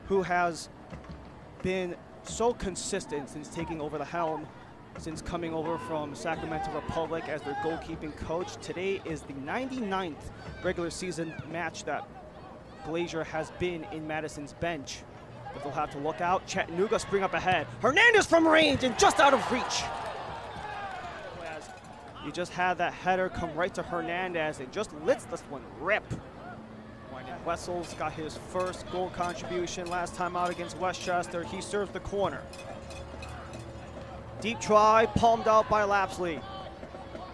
who has been so consistent since taking over the helm, since coming over from Sacramento Republic as their goalkeeping coach. Today is the 99th regular season match that Glazier has been in Madison's bench. But they'll have to look out. Chattanooga spring up ahead. Hernandez from range and just out of reach. He just had that header come right to Hernandez and just lets this one rip. Wessel's got his first goal contribution last time out against Westchester. He serves the corner. Deep try, palmed out by Lapsley.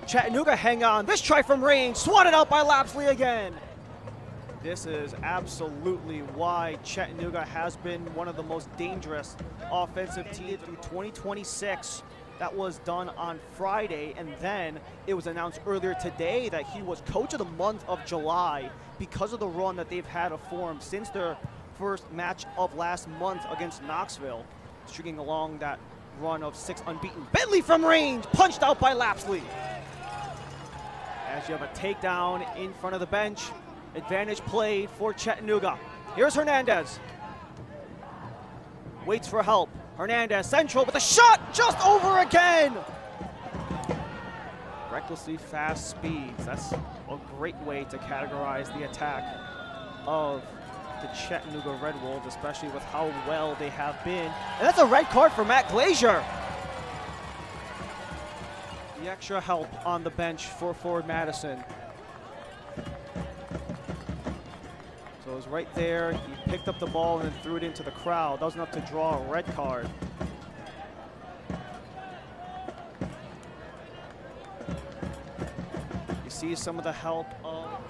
Chattanooga hang on. This try from range, swatted out by Lapsley again. This is absolutely why Chattanooga has been one of the most dangerous offensive teams through 2026. That was done on Friday, and then it was announced earlier today that he was coach of the month of July because of the run that they've had of form since their first match of last month against Knoxville, stringing along that run of 6 unbeaten. Bentley from range, punched out by Lapsley. As you have a takedown in front of the bench, advantage played for Chattanooga. Here's Hernandez. Waits for help. Hernandez central with a shot just over again. Recklessly fast speeds. That's a great way to categorize the attack of the Chattanooga Red Wolves, especially with how well they have been. And that's a red card for Matt Glazier. The extra help on the bench for Forward Madison. So it was right there. He picked up the ball and then threw it into the crowd. That was enough to draw a red card. You see some of the help of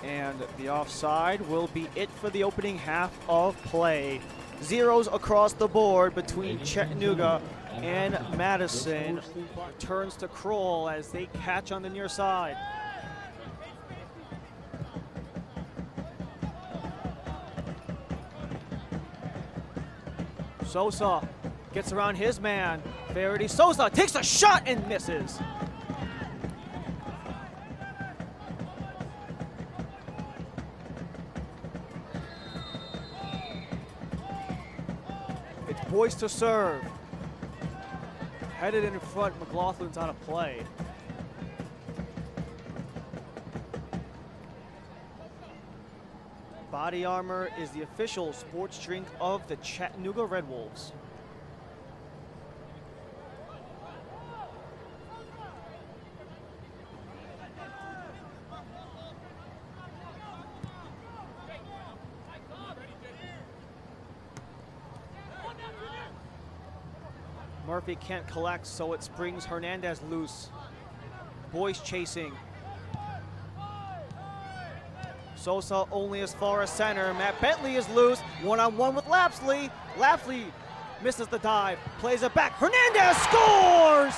and the offside will be it for the opening half of play. Zeros across the board between Chattanooga and Madison. Turns to Crull as they catch on the near side. Sousa gets around his man. Ferrety. Sousa takes a shot and misses. It's Boyce to serve. Headed in front, McLaughlin's out of play. Body Armor is the official sports drink of the Chattanooga Red Wolves. Murphy can't collect, so it springs Hernandez loose. Boyce chasing. Sousa only as far as center. Matt Bentley is loose. One-on-one with Lapsley. Lapsley misses the dive. Plays it back. Hernandez scores!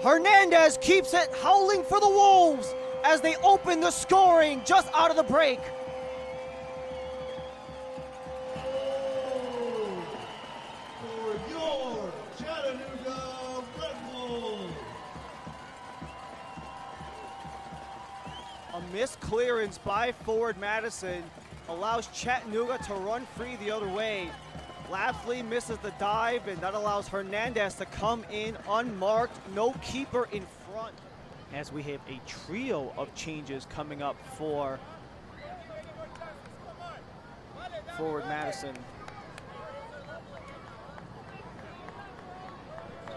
Hernandez keeps it howling for the Wolves as they open the scoring just out of the break. Missed clearance by Forward Madison allows Chattanooga to run free the other way. Lapsley misses the dive, and that allows Hernandez to come in unmarked. No keeper in front. As we have a trio of changes coming up for Forward Madison.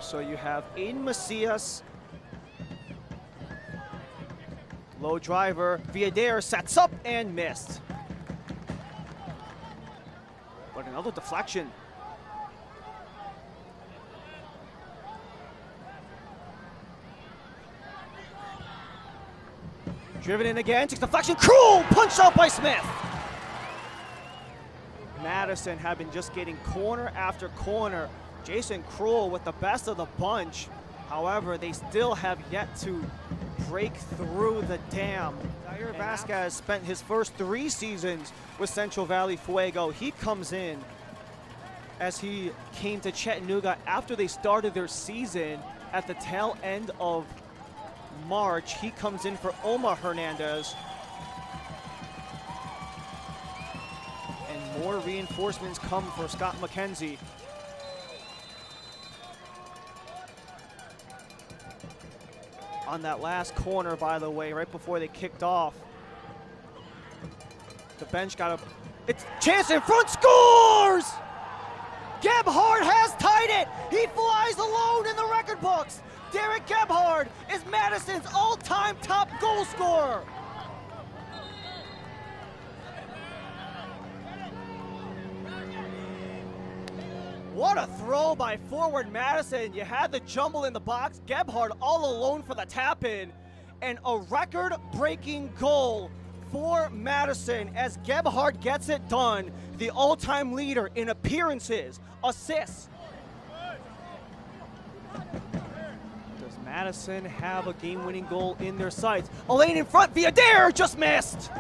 So you have Aiden Macias. Low driver, Viader sets up and missed. But another deflection. Driven in again, takes deflection, Crull, punched out by Smith. Madison have been just getting corner after corner. Jason Crull with the best of the bunch. However, they still have yet to break through the dam. Zahir Vazquez spent his first 3 seasons with Central Valley Fuego. He comes in as he came to Chattanooga after they started their season at the tail end of March. He comes in for Omar Hernandez. And more reinforcements come for Scott McKenzie. On that last corner, by the way, right before they kicked off, the bench got a chance in front, scores! Gebhard has tied it. He flies alone in the record books. Derek Gebhard is Madison's all-time top goal scorer. What a throw by Forward Madison. You had the jumble in the box. Gebhard all alone for the tap-in. And a record-breaking goal for Madison as Gebhard gets it done. The all-time leader in appearances, assists. Does Madison have a game-winning goal in their sights? Elaine in front, Viader just missed.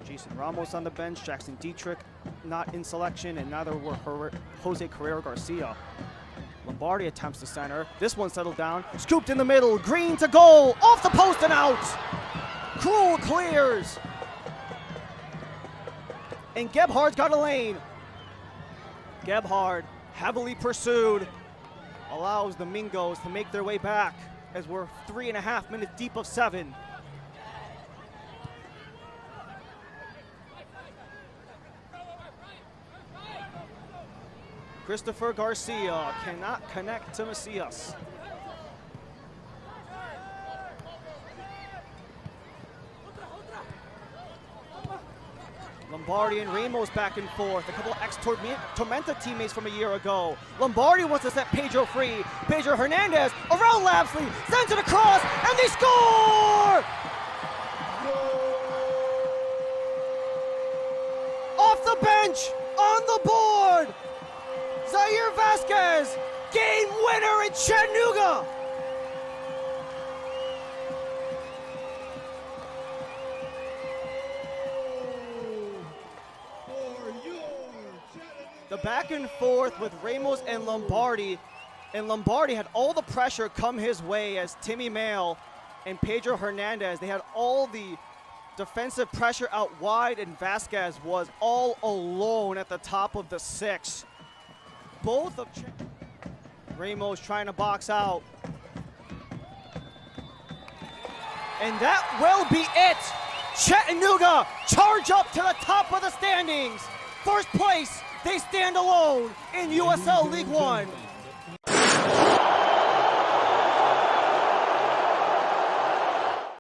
Jason Ramos on the bench, Jackson Dietrich not in selection, and neither were Jose Carrera Garcia. Lombardi attempts to center. This one settled down, scooped in the middle, Green to goal, off the post and out. Crull clears. And Gebhard's got a lane. Gebhard, heavily pursued, allows the Mingos to make their way back as we're 3.5 minutes deep of 7. Christopher Garcia cannot connect to Macias. Lombardi and Ramos back and forth. A couple of ex-Tormenta teammates from a year ago. Lombardi wants to set Pedro free. Pedro Hernandez around Lapsley, sends it across, and they score! Off the bench, on the board, Zahir Vazquez, game winner in Chattanooga! The back and forth with Ramos and Lombardi had all the pressure come his way as Timmy Mail and Pedro Hernandez, they had all the defensive pressure out wide, and Vazquez was all alone at the top of the 6. Both of Ramos trying to box out. And that will be it. Chattanooga charge up to the top of the standings. First place, they stand alone in USL League One.